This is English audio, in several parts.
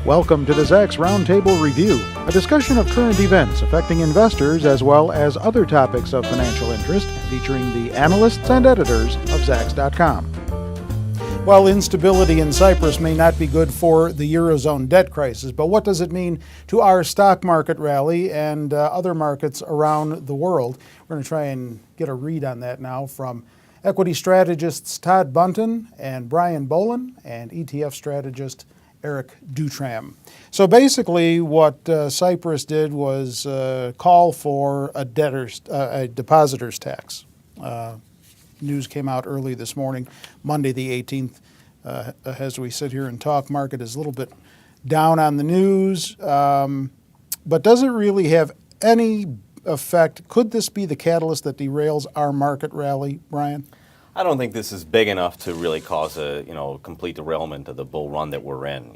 Welcome to the Zacks Roundtable Review, a discussion of current events affecting investors as well as other topics of financial interest, featuring the analysts and editors of Zacks.com. While instability in Cyprus may not be good for the Eurozone debt crisis, but what does it mean to our stock market rally and other markets around the world? We're going to try and get a read on that now from equity strategists Todd Bunton and Brian Boland and ETF strategist Eric Dutram. So basically what Cyprus did was call for a depositor's tax. News came out early this morning, Monday the 18th. As we sit here and talk, market is a little bit down on the news, but does it really have any effect? Could this be the catalyst that derails our market rally, Brian? I don't think this is big enough to really cause a complete derailment of the bull run that we're in.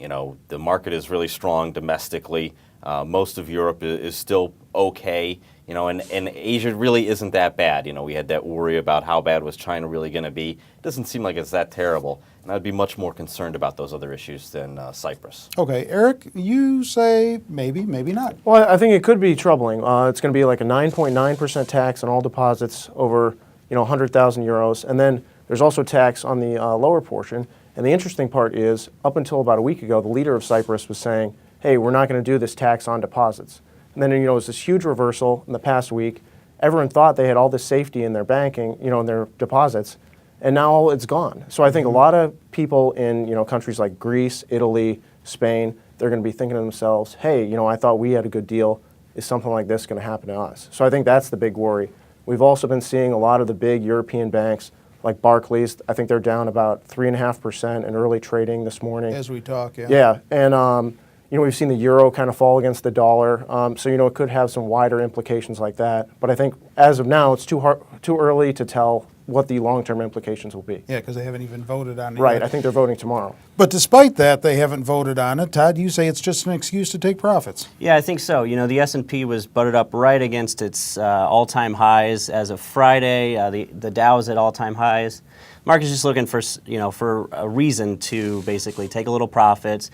The market is really strong domestically. Most of Europe is still okay. And Asia really isn't that bad. We had that worry about how bad was China really going to be. It doesn't seem like it's that terrible. And I'd be much more concerned about those other issues than Cyprus. Okay, Eric, you say maybe, maybe not. Well, I think it could be troubling. It's going to be like a 9.9% tax on all deposits over 100,000 euros. And then there's also tax on the lower portion. And the interesting part is, up until about a week ago, the leader of Cyprus was saying, hey, we're not going to do this tax on deposits. And then, it was this huge reversal in the past week. Everyone thought they had all this safety in their banking, in their deposits, and now it's gone. So I think a lot of people in, countries like Greece, Italy, Spain, they're going to be thinking to themselves, hey, I thought we had a good deal. Is something like this going to happen to us? So I think that's the big worry. We've also been seeing a lot of the big European banks like Barclays. I think they're down about 3.5% in early trading this morning. As we talk, yeah. Yeah, and we've seen the euro kind of fall against the dollar, so it could have some wider implications like that. But I think as of now, it's too early to tell what the long-term implications will be. Yeah, because they haven't even voted on it Right, yet. I think they're voting tomorrow. But despite that, they haven't voted on it. Todd, you say it's just an excuse to take profits. Yeah, I think so. The S&P was butted up right against its all-time highs as of Friday. The Dow is at all-time highs. Market's just looking for a reason to basically take a little profits.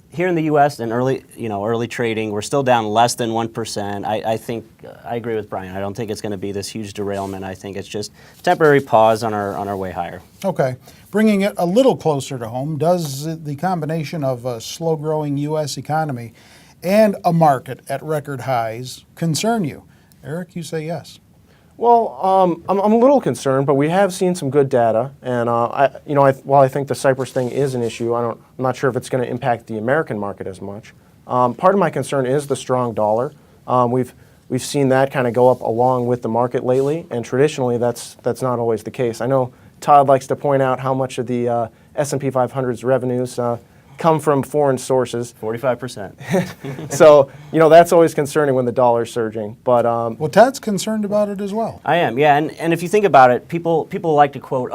Here in the U.S. and early trading, we're still down less than 1%. I think I agree with Brian. I don't think it's going to be this huge derailment. I think it's just a temporary pause on our way higher. Okay. Bringing it a little closer to home, does the combination of a slow-growing U.S. economy and a market at record highs concern you? Eric, you say yes. Well, I'm a little concerned, but we have seen some good data, and while I think the Cyprus thing is an issue, I'm not sure if it's going to impact the American market as much. Part of my concern is the strong dollar. We've seen that kind of go up along with the market lately, and traditionally that's not always the case. I know Todd likes to point out how much of the S&P 500's revenues come from foreign sources. 45%. So, that's always concerning when the dollar's surging. But well, Todd's concerned about it as well. I am, yeah. And if you think about it, people like to quote,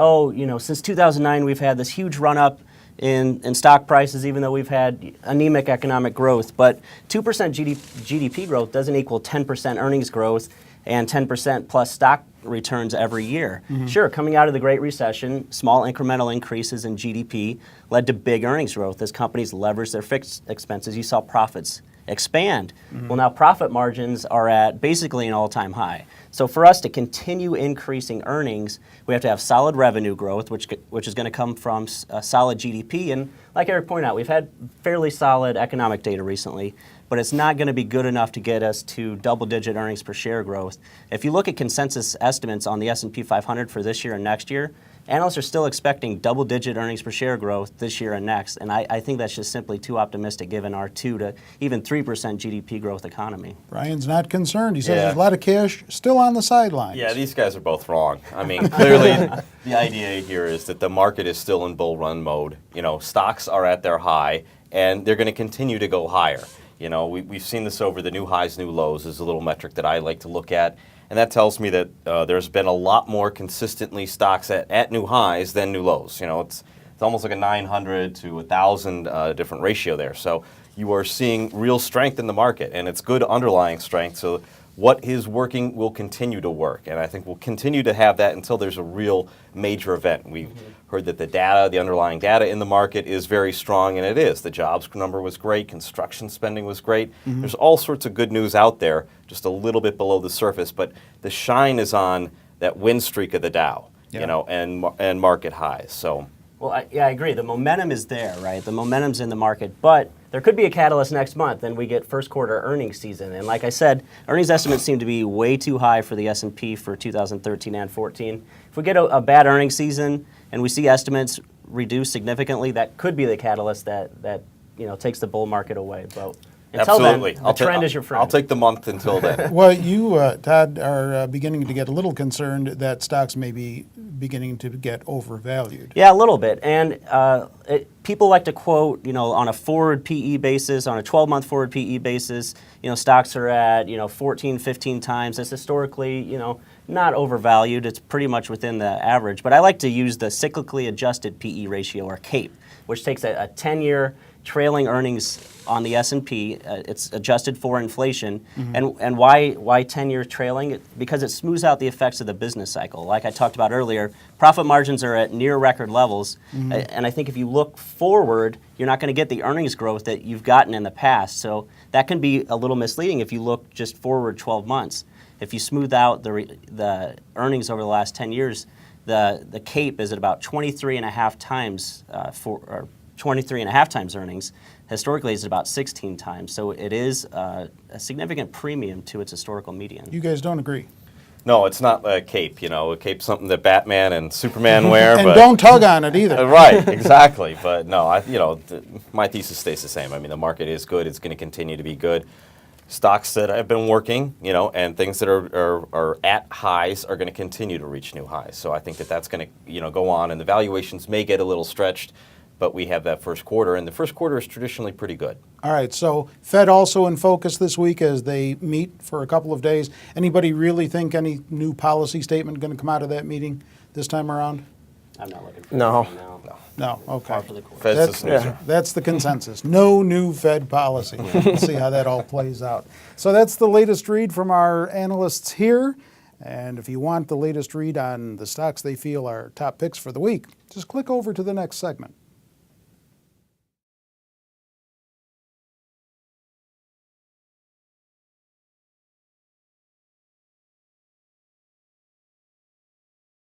since 2009 we've had this huge run-up in stock prices, even though we've had anemic economic growth. But 2% GDP growth doesn't equal 10% earnings growth and 10% plus stock returns every year. Mm-hmm. Sure, coming out of the Great Recession, small incremental increases in GDP led to big earnings growth as companies leveraged their fixed expenses. You saw profits expand. Mm-hmm. Well, now profit margins are at basically an all-time high. So for us to continue increasing earnings, we have to have solid revenue growth, which is going to come from solid GDP. And like Eric pointed out, we've had fairly solid economic data recently, but it's not going to be good enough to get us to double-digit earnings per share growth. If you look at consensus estimates on the S&P 500 for this year and next year, analysts are still expecting double-digit earnings per share growth this year and next, and I think that's just simply too optimistic given our 2 to even 3% GDP growth economy. Brian's not concerned. He says there's a lot of cash still on the sidelines. Yeah, these guys are both wrong. I mean, clearly the idea here is that the market is still in bull run mode. Stocks are at their high, and they're going to continue to go higher. We've seen this over the new highs, new lows is a little metric that I like to look at. And that tells me that there's been a lot more consistently stocks at new highs than new lows. It's almost like a 900 to 1,000 different ratio there. So you are seeing real strength in the market, and it's good underlying strength. So what is working will continue to work, and I think we'll continue to have that until there's a real major event. We've heard that the underlying data in the market is very strong, and it is. The jobs number was great, construction spending was great. There's all sorts of good news out there, just a little bit below the surface, but the shine is on that win streak of the Dow, and market highs. So. Well, I agree. The momentum is there, right? The momentum's in the market, but there could be a catalyst next month, and we get first quarter earnings season. And like I said, earnings estimates seem to be way too high for the S&P for 2013 and 14. If we get a bad earnings season and we see estimates reduce significantly, that could be the catalyst that takes the bull market away. But until Absolutely. then, the trend is your friend. I'll take the month until then. Well, you, Todd, are beginning to get a little concerned that stocks may be beginning to get overvalued. Yeah, a little bit. And people like to quote, on a forward PE basis, on a 12-month forward PE basis, stocks are at, 14, 15 times. That's historically, not overvalued. It's pretty much within the average. But I like to use the cyclically adjusted PE ratio, or CAPE, which takes a 10-year trailing earnings on the S&P. It's adjusted for inflation. And why 10-year trailing? Because it smooths out the effects of the business cycle. Like I talked about earlier, profit margins are at near record levels. And I think if you look forward, you're not going to get the earnings growth that you've gotten in the past. So that can be a little misleading if you look just forward 12 months. If you smooth out the earnings over the last 10 years, the CAPE is at about 23 and a half times 23 and a half times earnings. Historically, it's about 16 times. So it is a significant premium to its historical median. You guys don't agree? No, it's not a cape. A cape's something that Batman and Superman wear. And but, don't tug on it either. Right, exactly. But no, my thesis stays the same. I mean, the market is good. It's going to continue to be good. Stocks that have been working, and things that are at highs are going to continue to reach new highs. So I think that's going to, go on, and the valuations may get a little stretched, but we have that first quarter, and the first quarter is traditionally pretty good. All right, so Fed also in focus this week as they meet for a couple of days. Anybody really think any new policy statement going to come out of that meeting this time around? I'm not looking for No. anything now. No, okay. Par for the course. Fed's the snoozer. That's the consensus. No new Fed policy. We'll see how that all plays out. So that's the latest read from our analysts here. And if you want the latest read on the stocks they feel are top picks for the week, just click over to the next segment.